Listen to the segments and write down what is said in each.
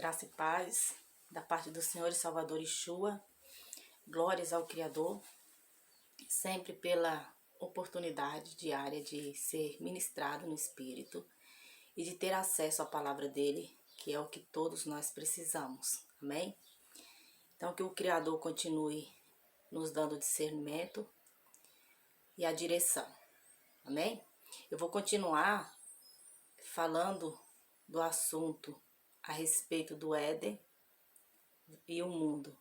Graça e paz da parte do Senhor e Salvador Yeshua. Glórias ao Criador, sempre pela oportunidade diária de ser ministrado no Espírito e de ter acesso à palavra dele, que é o que todos nós precisamos. Amém? Então, que o Criador continue nos dando discernimento e a direção. Amém? Eu vou continuar falando do assunto a respeito do Éden e o mundo.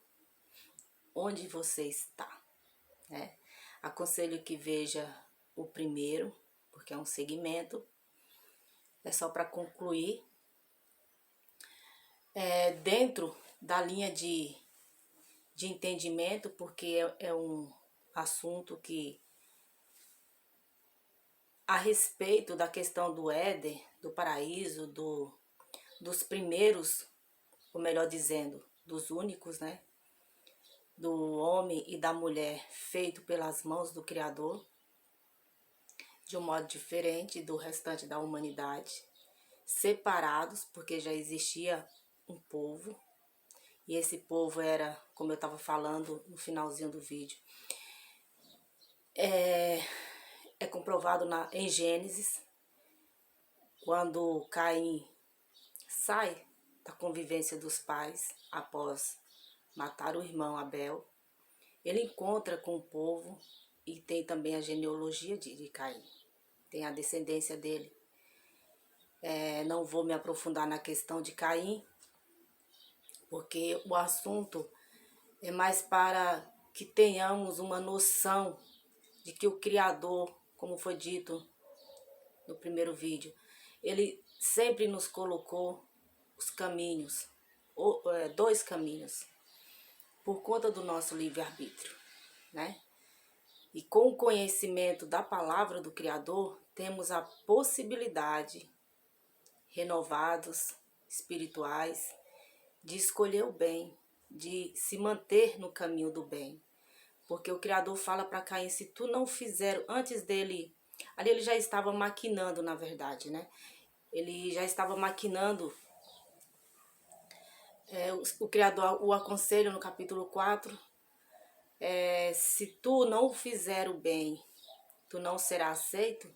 Onde você está, né? Aconselho que veja o primeiro, porque é um segmento. É só para concluir. Dentro da linha de entendimento, porque é um assunto que, a respeito da questão do Éden, do paraíso, dos primeiros, ou melhor dizendo, dos únicos, né? Do homem e da mulher feito pelas mãos do Criador, de um modo diferente do restante da humanidade, separados, porque já existia um povo, e esse povo era, como eu estava falando no finalzinho do vídeo, é comprovado em Gênesis, quando Caim sai da convivência dos pais após matar o irmão Abel. Ele encontra com o povo e tem também a genealogia de Caim, tem a descendência dele. Não vou me aprofundar na questão de Caim, porque o assunto é mais para que tenhamos uma noção de que o Criador, como foi dito no primeiro vídeo, ele sempre nos colocou os caminhos, dois caminhos, por conta do nosso livre-arbítrio, né? E com o conhecimento da palavra do Criador, temos a possibilidade, renovados, espirituais, de escolher o bem, de se manter no caminho do bem. Porque o Criador fala para Caim, se tu não fizer, antes dele, ali ele já estava maquinando, na verdade, né? Ele já estava maquinando, o Criador o aconselha no capítulo 4, se tu não fizer o bem, tu não serás aceito,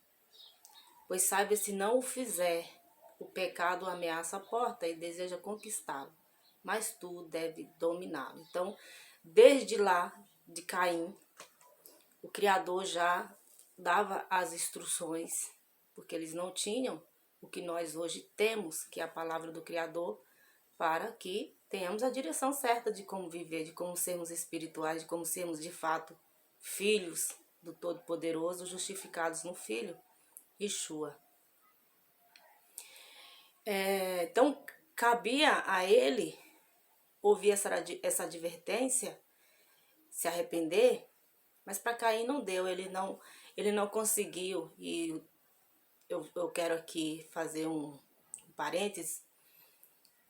pois saiba, se não o fizer, o pecado ameaça a porta e deseja conquistá-lo, mas tu deve dominá-lo. Então, desde lá de Caim, o Criador já dava as instruções, porque eles não tinham o que nós hoje temos, que é a palavra do Criador, para que tenhamos a direção certa de como viver, de como sermos espirituais, de como sermos de fato filhos do Todo-Poderoso, justificados no Filho, Yeshua. Então, cabia a ele ouvir essa advertência, se arrepender, mas para Caim não deu, ele não conseguiu. E eu quero aqui fazer um parênteses.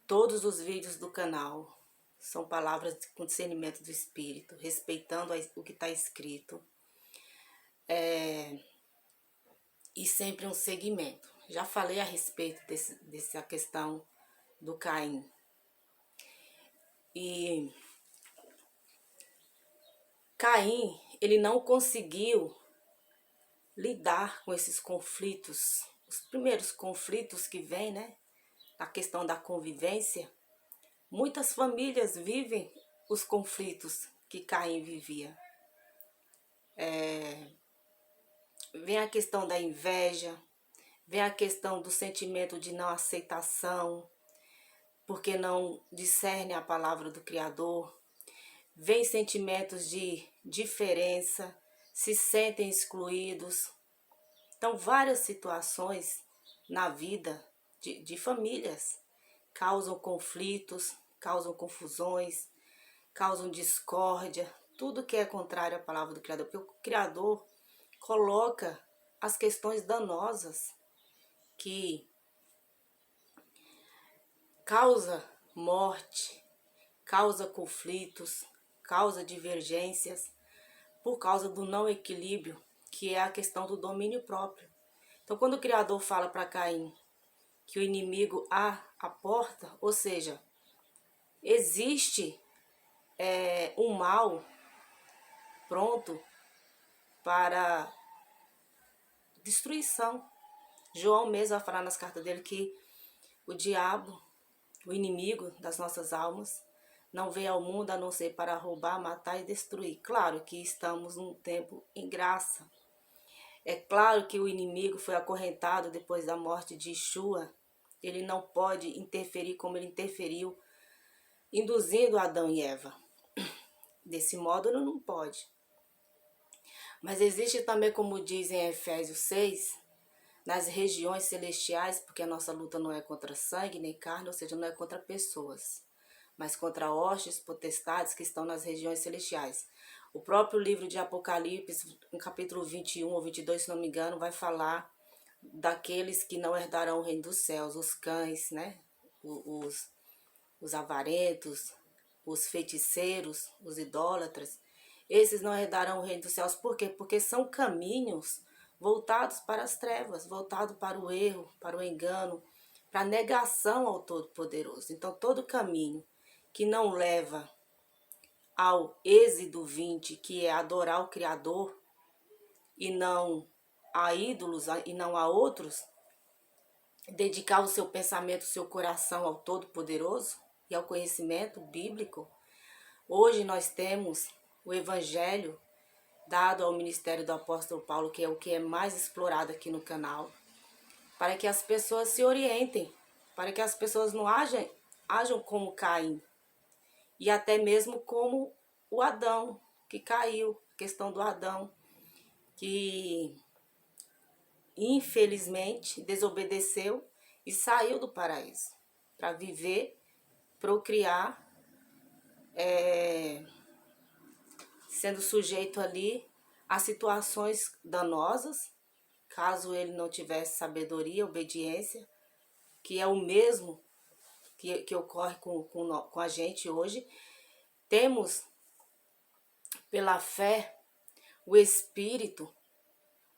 Todos os vídeos do canal são palavras com discernimento do Espírito, respeitando o que está escrito. E sempre um segmento. Já falei a respeito dessa questão do Caim. E Caim, ele não conseguiu lidar com esses conflitos, os primeiros conflitos que vêm, né? A questão da convivência. Muitas famílias vivem os conflitos que Caim vivia. Vem a questão da inveja, vem a questão do sentimento de não aceitação, porque não discerne a palavra do Criador. Vem sentimentos de diferença, se sentem excluídos. Então, várias situações na vida de famílias causam conflitos, causam confusões, causam discórdia, tudo que é contrário à palavra do Criador, porque o Criador coloca as questões danosas que causa morte, causa conflitos, causa divergências, por causa do não equilíbrio, que é a questão do domínio próprio. Então, quando o Criador fala para Caim que o inimigo há à porta, ou seja, existe um mal pronto para destruição. João mesmo vai falar nas cartas dele que o diabo, o inimigo das nossas almas, não veio ao mundo a não ser para roubar, matar e destruir. Claro que estamos num tempo em graça. É claro que o inimigo foi acorrentado depois da morte de Yeshua. Ele não pode interferir como ele interferiu, induzindo Adão e Eva. Desse modo, ele não pode. Mas existe também, como diz em Efésios 6, nas regiões celestiais, porque a nossa luta não é contra sangue nem carne, ou seja, não é contra pessoas, mas contra hostes, potestades que estão nas regiões celestiais. O próprio livro de Apocalipse, no capítulo 21 ou 22, se não me engano, vai falar daqueles que não herdarão o reino dos céus, os cães, né? Os avarentos, os feiticeiros, os idólatras. Esses não herdarão o reino dos céus. Por quê? Porque são caminhos voltados para as trevas, voltados para o erro, para o engano, para a negação ao Todo-Poderoso. Então, todo caminho que não leva ao êxodo 20, que é adorar o Criador, e não a ídolos e não a outros, dedicar o seu pensamento, o seu coração ao Todo-Poderoso e ao conhecimento bíblico. Hoje nós temos o Evangelho dado ao ministério do apóstolo Paulo, que é o que é mais explorado aqui no canal, para que as pessoas se orientem, para que as pessoas não ajam como Caim, e até mesmo como o Adão, que caiu, a questão do Adão, que infelizmente desobedeceu e saiu do paraíso para viver, procriar, sendo sujeito ali a situações danosas, caso ele não tivesse sabedoria, obediência, que é o mesmo que ocorre com a gente hoje. Temos, pela fé, o Espírito,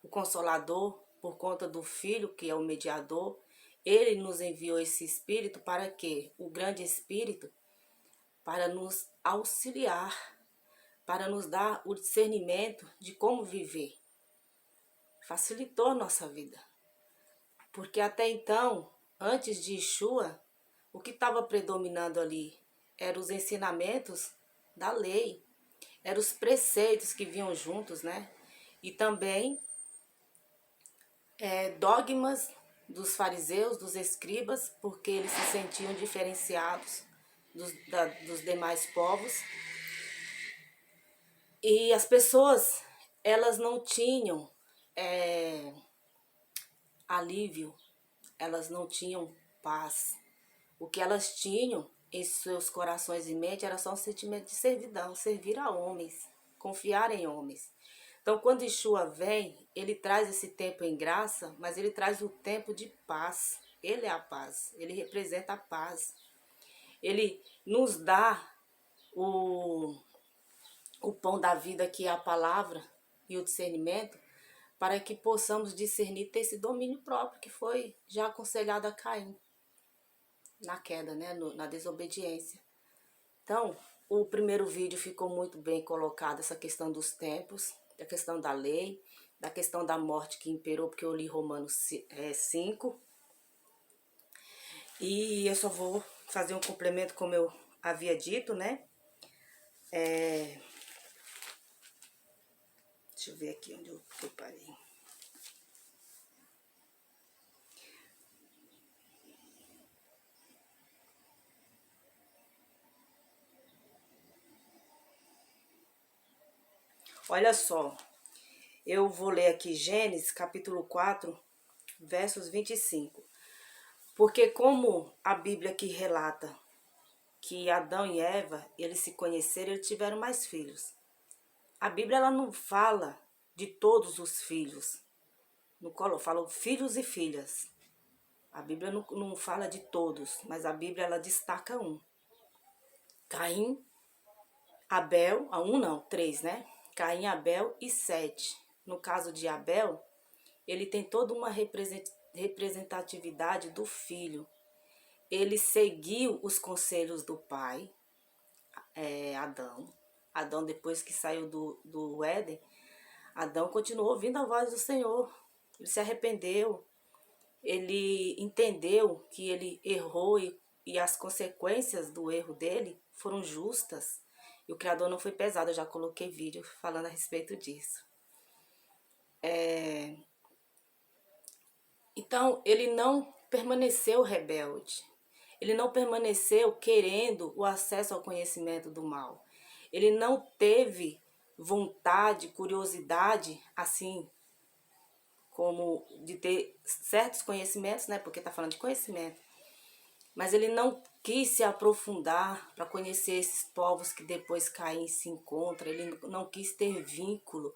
o Consolador, por conta do Filho, que é o mediador. Ele nos enviou esse Espírito para quê? O grande Espírito, para nos auxiliar, para nos dar o discernimento de como viver. Facilitou a nossa vida. Porque até então, antes de Yeshua, o que estava predominando ali eram os ensinamentos da lei, eram os preceitos que vinham juntos, né? E também dogmas dos fariseus, dos escribas, porque eles se sentiam diferenciados dos demais povos. E as pessoas, elas não tinham alívio, elas não tinham paz. O que elas tinham em seus corações e mente era só um sentimento de servidão, servir a homens, confiar em homens. Então, quando Yeshua vem, ele traz esse tempo em graça, mas ele traz o tempo de paz. Ele é a paz, ele representa a paz. Ele nos dá o pão da vida, que é a palavra e o discernimento, para que possamos discernir, ter esse domínio próprio que foi já aconselhado a Caim na queda, né? Na desobediência. Então, o primeiro vídeo ficou muito bem colocado, essa questão dos tempos, da questão da lei, da questão da morte que imperou, porque eu li Romanos 5. E eu só vou fazer um complemento, como eu havia dito, né? Deixa eu ver aqui onde eu parei. Olha só, eu vou ler aqui Gênesis capítulo 4, versos 25. Porque como a Bíblia aqui relata que Adão e Eva, eles se conheceram, eles tiveram mais filhos. A Bíblia, ela não fala de todos os filhos. Não fala filhos e filhas. A Bíblia não fala de todos, mas a Bíblia, ela destaca um. Caim, Abel, três, né? Caim, Abel e Sete. No caso de Abel, ele tem toda uma representatividade do filho. ele seguiu os conselhos do pai, Adão. Adão, depois que saiu do Éden, Adão continuou ouvindo a voz do Senhor. Ele se arrependeu, ele entendeu que ele errou e as consequências do erro dele foram justas. E o Criador não foi pesado, eu já coloquei vídeo falando a respeito disso. Então, ele não permaneceu rebelde. Ele não permaneceu querendo o acesso ao conhecimento do mal. Ele não teve vontade, curiosidade, assim, como de ter certos conhecimentos, né? Porque está falando de conhecimento. Mas ele não quis se aprofundar para conhecer esses povos que depois Caim se encontra. Ele não quis ter vínculo.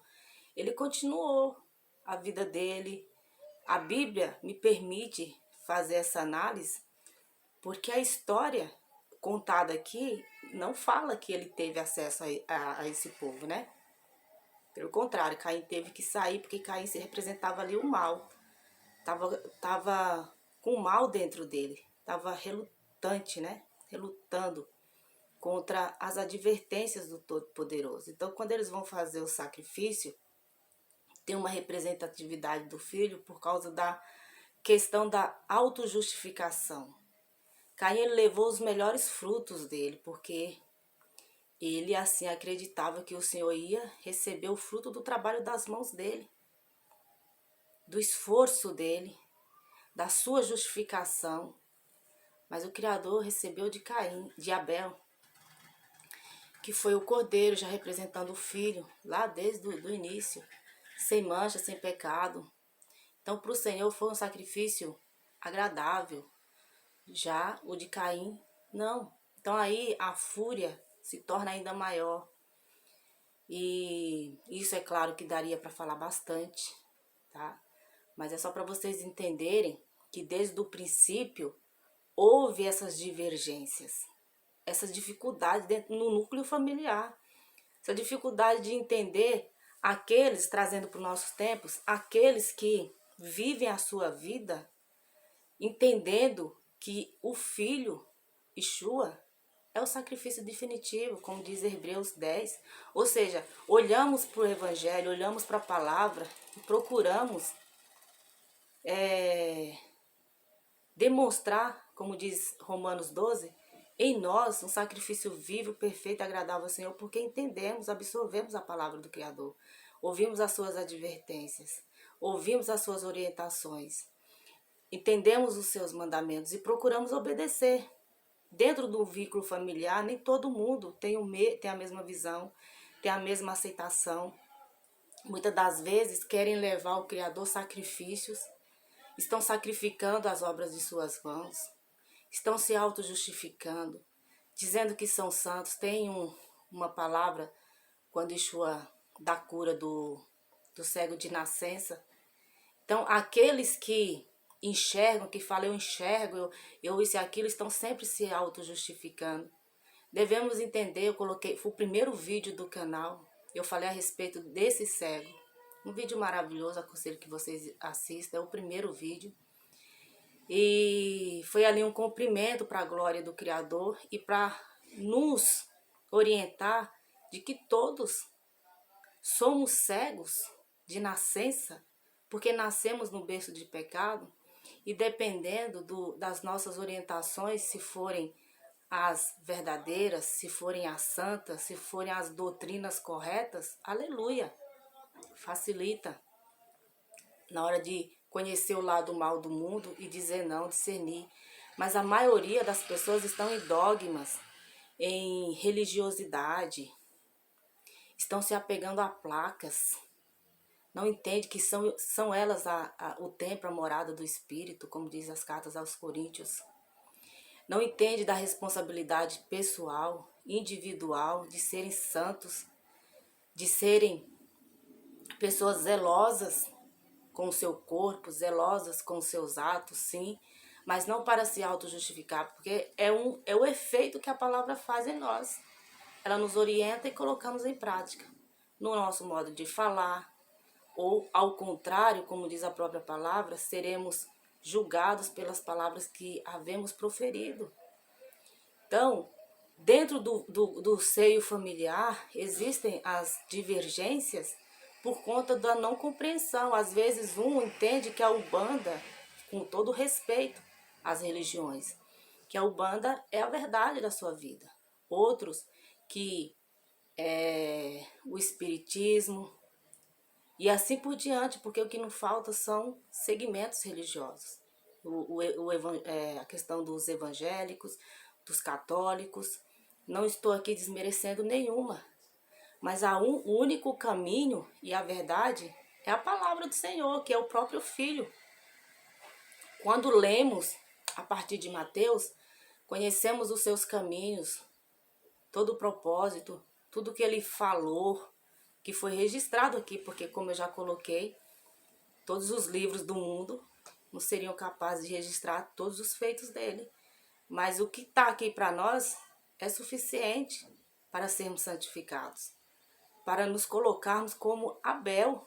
Ele continuou a vida dele. A Bíblia me permite fazer essa análise porque a história contada aqui não fala que ele teve acesso a esse povo, né? Pelo contrário, Caim teve que sair porque Caim se representava ali o mal. Tava com o mal dentro dele. Tava relutante, né? Relutando contra as advertências do Todo-Poderoso. Então, quando eles vão fazer o sacrifício, tem uma representatividade do filho por causa da questão da autojustificação. Caim levou os melhores frutos dele, porque ele assim acreditava que o Senhor ia receber o fruto do trabalho das mãos dele, do esforço dele, da sua justificação. Mas o Criador recebeu de Caim, de Abel, que foi o cordeiro, já representando o filho, lá desde o início, sem mancha, sem pecado. Então, para o Senhor foi um sacrifício agradável. Já o de Caim, não. Então aí a fúria se torna ainda maior. E isso é claro que daria para falar bastante, tá? Mas é só para vocês entenderem que desde o princípio houve essas divergências, essas dificuldades no núcleo familiar. Essa dificuldade de entender aqueles, trazendo para os nossos tempos, aqueles que vivem a sua vida entendendo que o Filho, Yeshua, é o sacrifício definitivo, como diz Hebreus 10. Ou seja, olhamos para o Evangelho, olhamos para a palavra e procuramos demonstrar, como diz Romanos 12, em nós um sacrifício vivo, perfeito e agradável ao Senhor, porque entendemos, absorvemos a palavra do Criador, ouvimos as suas advertências, ouvimos as suas orientações, entendemos os seus mandamentos e procuramos obedecer. Dentro do vínculo familiar, nem todo mundo tem a mesma visão, tem a mesma aceitação. Muitas das vezes querem levar ao Criador sacrifícios, estão sacrificando as obras de suas mãos, estão se auto-justificando, dizendo que são santos. Tem uma palavra, quando Yeshua dá cura do cego de nascença. Então, aqueles que enxergam, que falam eu enxergo, eu isso e aquilo, estão sempre se auto-justificando. Devemos entender, eu coloquei, foi o primeiro vídeo do canal, eu falei a respeito desse cego. Um vídeo maravilhoso, aconselho que vocês assistam, é o primeiro vídeo. E foi ali um cumprimento para a glória do Criador e para nos orientar de que todos somos cegos de nascença, porque nascemos no berço de pecado e dependendo das nossas orientações, se forem as verdadeiras, se forem as santas, se forem as doutrinas corretas, aleluia, facilita na hora de conhecer o lado mal do mundo e dizer não, discernir. Mas a maioria das pessoas estão em dogmas, em religiosidade, estão se apegando a placas, não entende que são elas o templo, a morada do Espírito, como diz as cartas aos Coríntios. Não entende da responsabilidade pessoal, individual, de serem santos, de serem pessoas zelosas com o seu corpo, zelosas com os seus atos, sim, mas não para se auto-justificar, porque é o efeito que a palavra faz em nós. Ela nos orienta e colocamos em prática, no nosso modo de falar, ou ao contrário, como diz a própria palavra, seremos julgados pelas palavras que havemos proferido. Então, dentro do seio familiar, existem as divergências por conta da não compreensão. Às vezes, um entende que a Umbanda, com todo respeito às religiões, que a Umbanda é a verdade da sua vida. Outros que o Espiritismo e assim por diante, porque o que não falta são segmentos religiosos. A questão dos evangélicos, dos católicos. Não estou aqui desmerecendo nenhuma, mas há um único caminho e a verdade é a palavra do Senhor, que é o próprio Filho. Quando lemos a partir de Mateus, conhecemos os seus caminhos, todo o propósito, tudo que ele falou, que foi registrado aqui, porque como eu já coloquei, todos os livros do mundo não seriam capazes de registrar todos os feitos dele. Mas o que está aqui para nós é suficiente para sermos santificados, para nos colocarmos como Abel,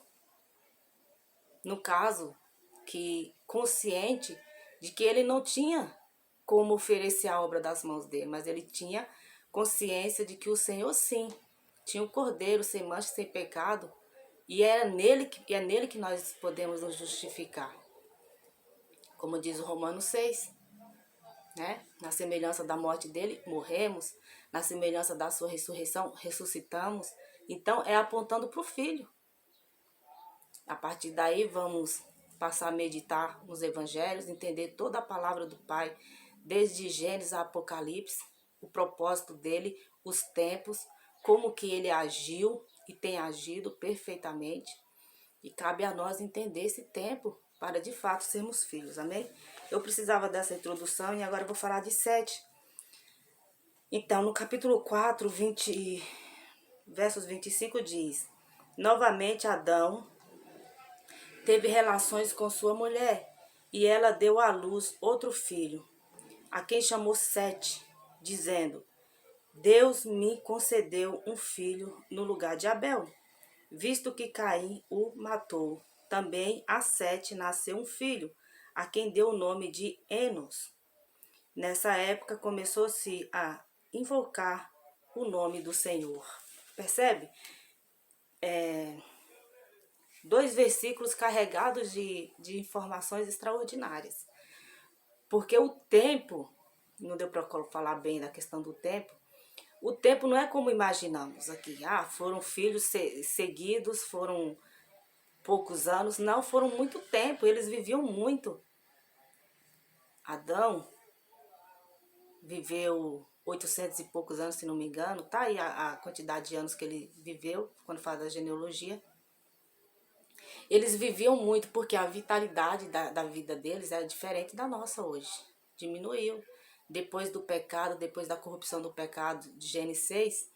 no caso, que consciente de que ele não tinha como oferecer a obra das mãos dele, mas ele tinha consciência de que o Senhor sim tinha o cordeiro sem mancha, sem pecado, e é nele que nós podemos nos justificar. Como diz o Romanos 6, né? Na semelhança da morte dele, morremos. Na semelhança da sua ressurreição, ressuscitamos. Então, é apontando para o Filho. A partir daí, vamos passar a meditar nos evangelhos, entender toda a palavra do Pai, desde Gênesis a Apocalipse, o propósito dele, os tempos, como que ele agiu e tem agido perfeitamente. E cabe a nós entender esse tempo para, de fato, sermos filhos. Amém? Eu precisava dessa introdução e agora eu vou falar de Sete. Então, no capítulo 4, versos 25 diz: novamente Adão teve relações com sua mulher, e ela deu à luz outro filho, a quem chamou Sete, dizendo: Deus me concedeu um filho no lugar de Abel, visto que Caim o matou. Também a Sete nasceu um filho, a quem deu o nome de Enos. Nessa época começou-se a invocar o nome do Senhor. Percebe? Dois versículos carregados de informações extraordinárias. Porque o tempo, não deu para falar bem da questão do tempo, o tempo não é como imaginamos aqui. Foram filhos seguidos, foram poucos anos. Não, foram muito tempo, eles viviam muito. Adão viveu 800 e poucos anos, se não me engano. Tá aí a quantidade de anos que ele viveu, quando fala da genealogia. Eles viviam muito porque a vitalidade da vida deles era diferente da nossa hoje. Diminuiu. Depois do pecado, depois da corrupção do pecado de Gênesis 6,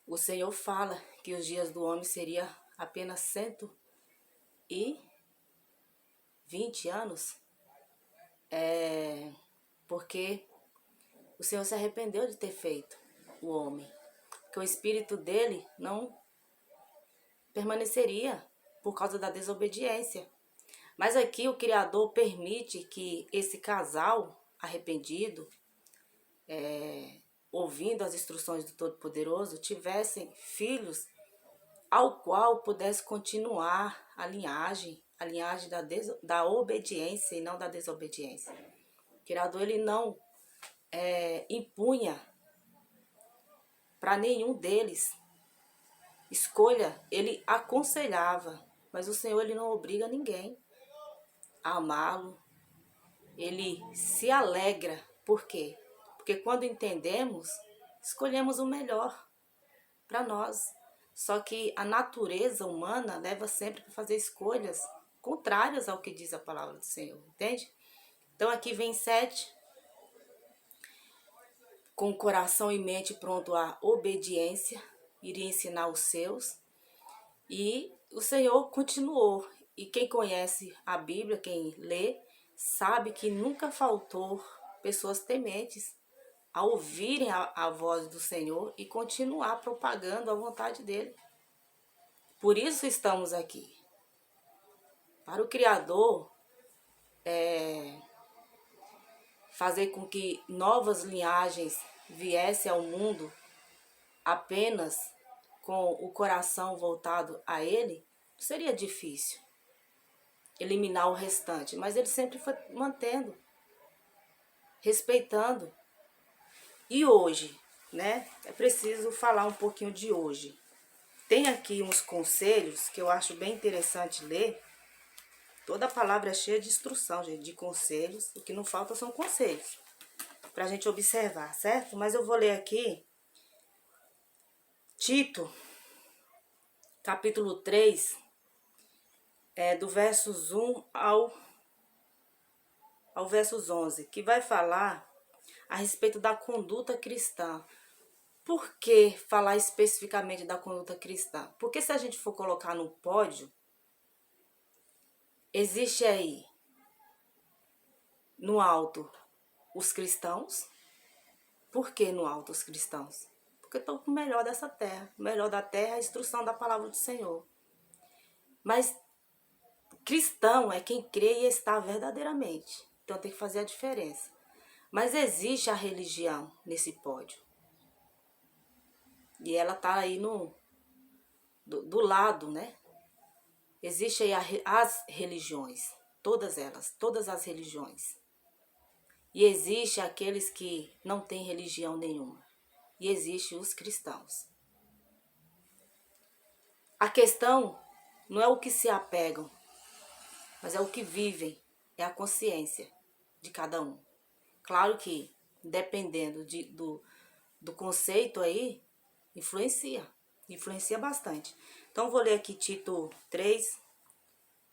o Senhor fala que os dias do homem seria apenas 120 anos. Porque o Senhor se arrependeu de ter feito o homem. Porque o espírito dele não permaneceria por causa da desobediência. Mas aqui o Criador permite que esse casal arrependido, ouvindo as instruções do Todo-Poderoso, tivessem filhos ao qual pudesse continuar a linhagem da obediência e não da desobediência. O Criador ele não impunha para nenhum deles escolha, ele aconselhava, mas o Senhor ele não obriga ninguém a amá-lo. Ele se alegra. Por quê? Porque quando entendemos, escolhemos o melhor para nós. Só que a natureza humana leva sempre para fazer escolhas contrárias ao que diz a palavra do Senhor, entende? Então aqui vem Sete, com o coração e mente pronto à obediência, iria ensinar os seus. E o Senhor continuou. E quem conhece a Bíblia, quem lê, sabe que nunca faltou pessoas tementes a ouvirem a voz do Senhor e continuar propagando a vontade dele. Por isso estamos aqui. Para o Criador, fazer com que novas linhagens viessem ao mundo apenas com o coração voltado a ele, seria difícil eliminar o restante, mas ele sempre foi mantendo, respeitando. E hoje, né? É preciso falar um pouquinho de hoje. Tem aqui uns conselhos que eu acho bem interessante ler. Toda a palavra é cheia de instrução, gente, de conselhos. O que não falta são conselhos pra gente observar, certo? Mas eu vou ler aqui Tito, capítulo 3, do versos 1 ao versos 11, que vai falar a respeito da conduta cristã. Por que falar especificamente da conduta cristã? Porque se a gente for colocar no pódio, existe aí no alto os cristãos. Por que no alto os cristãos? Porque estão com o melhor dessa terra. O melhor da terra é a instrução da palavra do Senhor. Mas cristão é quem crê e está verdadeiramente. Então tem que fazer a diferença. Mas existe a religião nesse pódio. E ela está aí do lado, né? Existe aí as religiões. Todas elas, todas as religiões. E existe aqueles que não têm religião nenhuma. E existe os cristãos. A questão não é o que se apegam, mas é o que vivem, é a consciência de cada um. Claro que, dependendo do conceito aí, influencia bastante. Então, vou ler aqui Tito 3,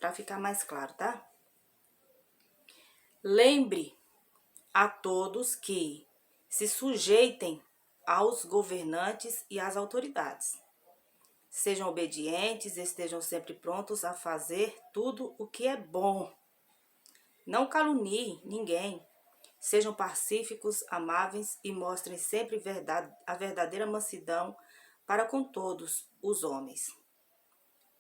para ficar mais claro, tá? Lembre a todos que se sujeitem aos governantes e às autoridades. Sejam obedientes, estejam sempre prontos a fazer tudo o que é bom. Não caluniem ninguém. Sejam pacíficos, amáveis e mostrem sempre a verdadeira mansidão para com todos os homens.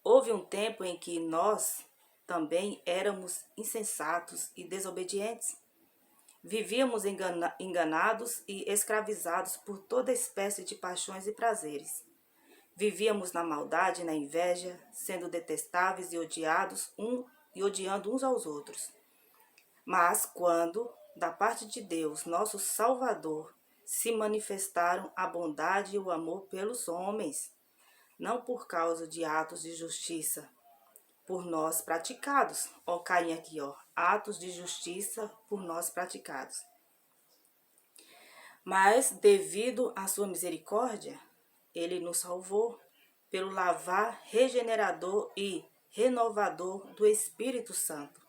Houve um tempo em que nós também éramos insensatos e desobedientes. Vivíamos enganados e escravizados por toda espécie de paixões e prazeres. Vivíamos na maldade e na inveja, sendo detestáveis e odiando uns aos outros. Mas quando, da parte de Deus, nosso Salvador, se manifestaram a bondade e o amor pelos homens, não por causa de atos de justiça por nós praticados. Ó, Caim aqui, ó, atos de justiça por nós praticados. Mas, devido à sua misericórdia, ele nos salvou pelo lavar regenerador e renovador do Espírito Santo,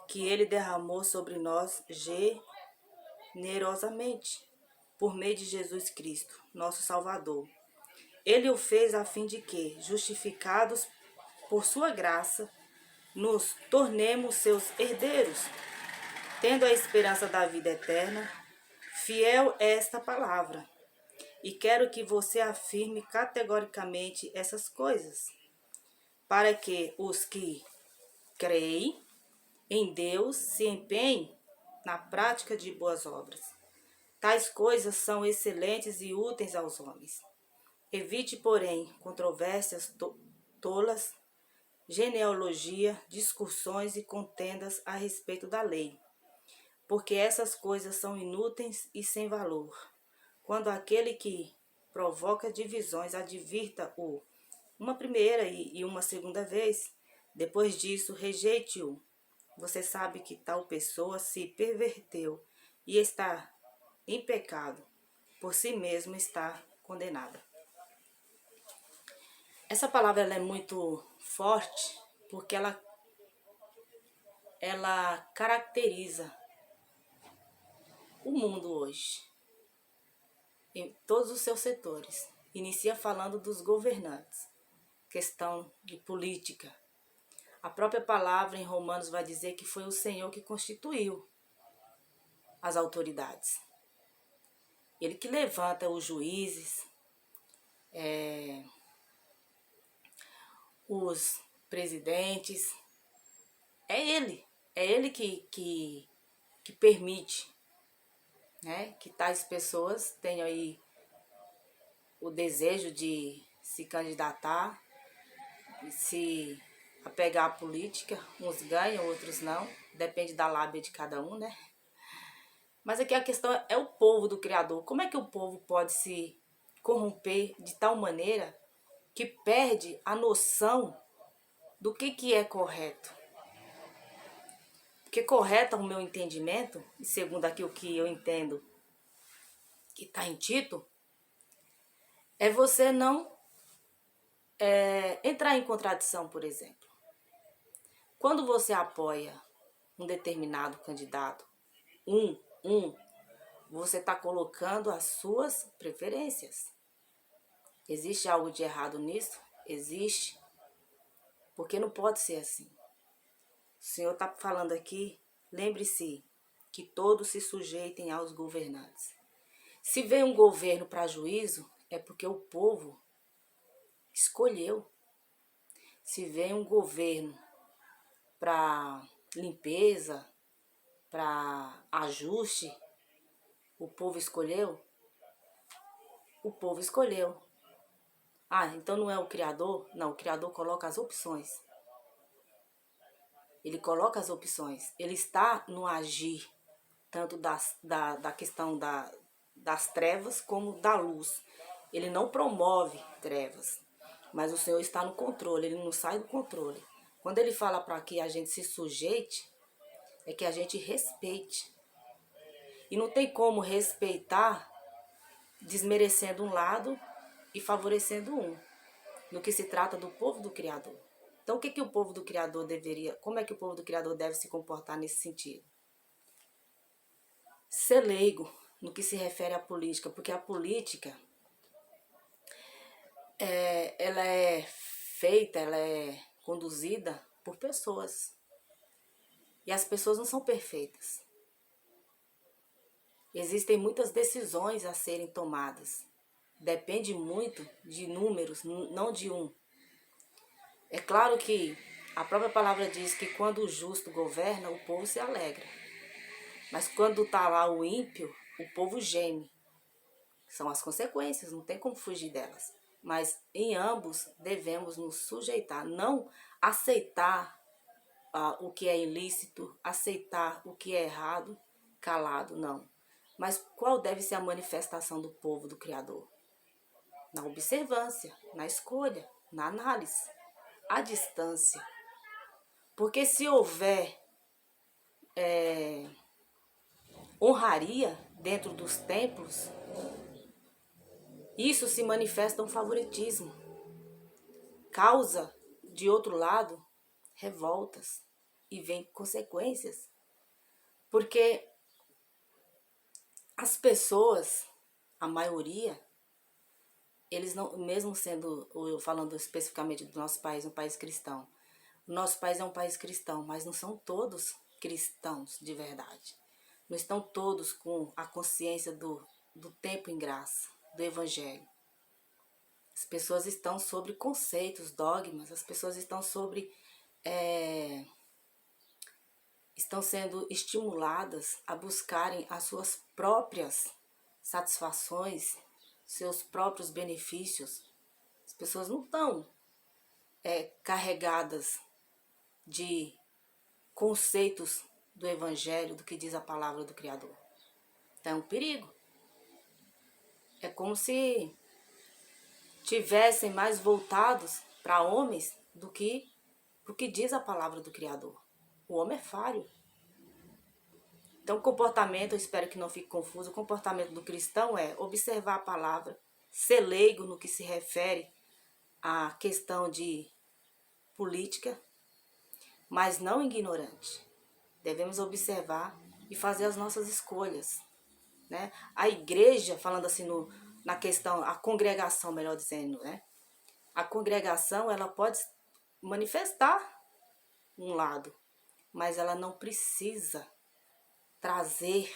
que ele derramou sobre nós generosamente, por meio de Jesus Cristo, nosso Salvador. Ele o fez a fim de que, justificados por sua graça, nos tornemos seus herdeiros, tendo a esperança da vida eterna. Fiel é esta palavra, e quero que você afirme categoricamente essas coisas, para que os que creem em Deus se empenhem na prática de boas obras. Tais coisas são excelentes e úteis aos homens. Evite, porém, controvérsias tolas, genealogia, discussões e contendas a respeito da lei, porque essas coisas são inúteis e sem valor. Quando aquele que provoca divisões advirta-o uma primeira e uma segunda vez, depois disso rejeite-o. Você sabe que tal pessoa se perverteu e está em pecado, por si mesmo está condenada. Essa palavra ela é muito forte porque ela caracteriza o mundo hoje, em todos os seus setores. Inicia falando dos governantes, questão de política. A própria palavra em Romanos vai dizer que foi o Senhor que constituiu as autoridades. Ele que levanta os juízes, os presidentes. É É ele que permite, né, que tais pessoas tenham aí o desejo de se candidatar e se apegar à política. Uns ganham, outros não. Depende da lábia de cada um, né? Mas aqui a questão é o povo do Criador. Como é que o povo pode se corromper de tal maneira que perde a noção do que é correto? Porque correto, ao meu entendimento, e segundo aqui o que eu entendo que está em Tito, é você não entrar em contradição, por exemplo. Quando você apoia um determinado candidato, você está colocando as suas preferências. Existe algo de errado nisso? Existe. Porque não pode ser assim. O Senhor está falando aqui, lembre-se que todos se sujeitem aos governantes. Se vem um governo para juízo, é porque o povo escolheu. Se vem um governo para limpeza, para ajuste, o povo escolheu? O povo escolheu. Ah, então não é o Criador? Não, o Criador coloca as opções. Ele coloca as opções. Ele está no agir, tanto da questão das trevas como da luz. Ele não promove trevas, mas o Senhor está no controle, ele não sai do controle. Quando ele fala para que a gente se sujeite, é que a gente respeite. E não tem como respeitar desmerecendo um lado e favorecendo um, no que se trata do povo do Criador. Então, o que o povo do Criador deveria, como é que o povo do Criador deve se comportar nesse sentido? Ser leigo no que se refere à política, porque a política, ela é feita, ela é conduzida por pessoas. E as pessoas não são perfeitas. Existem muitas decisões a serem tomadas. Depende muito de números, não de um. É claro que a própria palavra diz que quando o justo governa, o povo se alegra. Mas quando está lá o ímpio, o povo geme. São as consequências, não tem como fugir delas. Mas em ambos devemos nos sujeitar, não aceitar o que é ilícito, aceitar o que é errado, calado, não. Mas qual deve ser a manifestação do povo do Criador? Na observância, na escolha, na análise, à distância. Porque se houver honraria dentro dos templos, isso se manifesta um favoritismo. Causa, de outro lado, revoltas e vem consequências. Porque as pessoas, a maioria, eles não, mesmo sendo, eu falando especificamente do nosso país, um país cristão, o nosso país é um país cristão, mas não são todos cristãos de verdade. Não estão todos com a consciência do tempo em graça, do evangelho. As pessoas estão sobre conceitos, dogmas, as pessoas estão sobre... estão sendo estimuladas a buscarem as suas próprias satisfações, seus próprios benefícios. As pessoas não estão carregadas de conceitos do Evangelho, do que diz a palavra do Criador. Então é um perigo. É como se tivessem mais voltados para homens do que o que diz a palavra do Criador. O homem é falho. Então o comportamento, eu espero que não fique confuso, o comportamento do cristão é observar a palavra, ser leigo no que se refere à questão de política, mas não ignorante. Devemos observar e fazer as nossas escolhas, né? A igreja, falando assim na questão, a congregação, melhor dizendo, né? A congregação, ela pode manifestar um lado, mas ela não precisa trazer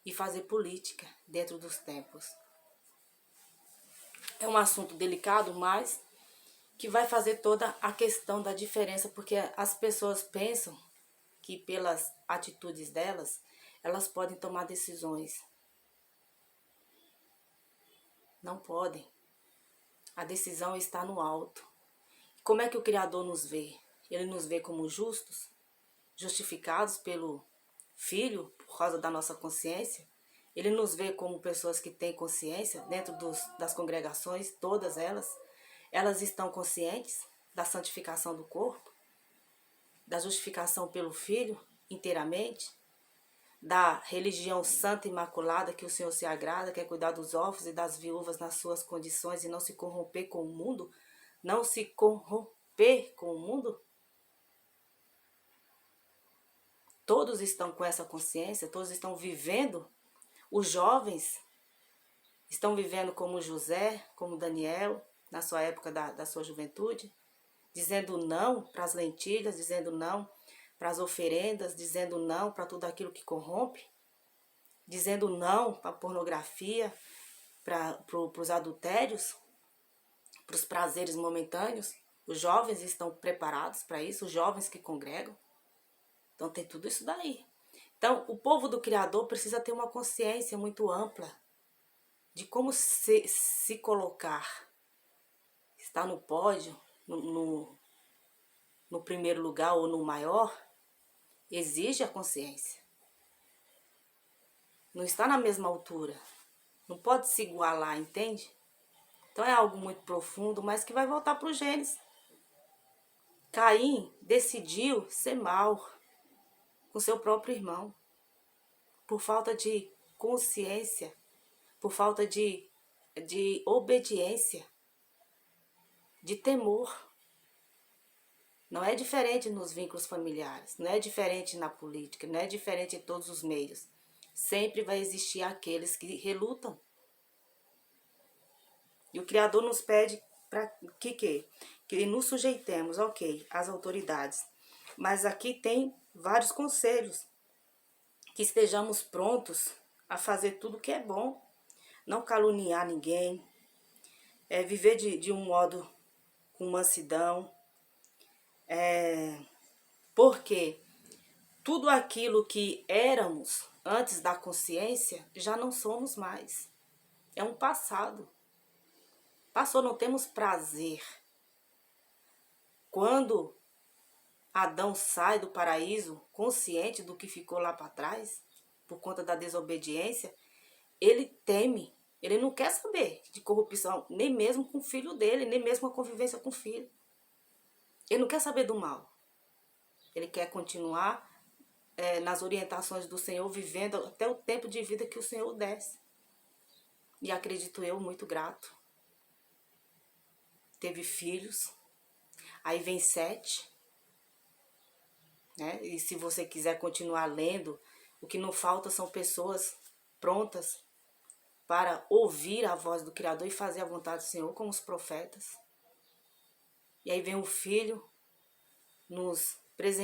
e fazer política dentro dos tempos. É um assunto delicado, mas que vai fazer toda a questão da diferença, porque as pessoas pensam que pelas atitudes delas, elas podem tomar decisões. Não podem. A decisão está no alto. Como é que o Criador nos vê? Ele nos vê como justos, justificados pelo Filho, por causa da nossa consciência. Ele nos vê como pessoas que têm consciência dentro das congregações, todas elas estão conscientes da santificação do corpo, da justificação pelo Filho inteiramente, da religião santa e imaculada que o Senhor se agrada, que é cuidar dos órfãos e das viúvas nas suas condições e não se corromper com o mundo, não se corromper com o mundo. Todos estão com essa consciência, todos estão vivendo. Os jovens estão vivendo como José, como Daniel, na sua época da sua juventude, dizendo não para as lentilhas, dizendo não para as oferendas, dizendo não para tudo aquilo que corrompe, dizendo não para a pornografia, para os adultérios, para os prazeres momentâneos. Os jovens estão preparados para isso, os jovens que congregam. Então tem tudo isso daí. Então o povo do Criador precisa ter uma consciência muito ampla de como se colocar. Estar no pódio, no primeiro lugar ou no maior, exige a consciência. Não está na mesma altura. Não pode se igualar, entende? Então é algo muito profundo, mas que vai voltar para o Gênesis. Caim decidiu ser mau com seu próprio irmão, por falta de consciência, por falta de obediência, de temor. Não é diferente nos vínculos familiares, não é diferente na política, não é diferente em todos os meios. Sempre vai existir aqueles que relutam. E o Criador nos pede para que nos sujeitemos, ok, às autoridades. Mas aqui tem vários conselhos. Que estejamos prontos a fazer tudo que é bom. Não caluniar ninguém. Viver de um modo com mansidão. Porque tudo aquilo que éramos antes da consciência, já não somos mais. É um passado. Passou, não temos prazer. Quando Adão sai do paraíso, consciente do que ficou lá para trás, por conta da desobediência, ele teme. Ele não quer saber de corrupção, nem mesmo com o filho dele, nem mesmo a convivência com o filho. Ele não quer saber do mal. Ele quer continuar nas orientações do Senhor, vivendo até o tempo de vida que o Senhor desse. E acredito eu, muito grato. Teve filhos. Aí vem 7. Né? E se você quiser continuar lendo, o que não falta são pessoas prontas para ouvir a voz do Criador e fazer a vontade do Senhor, como os profetas. E aí vem o Filho nos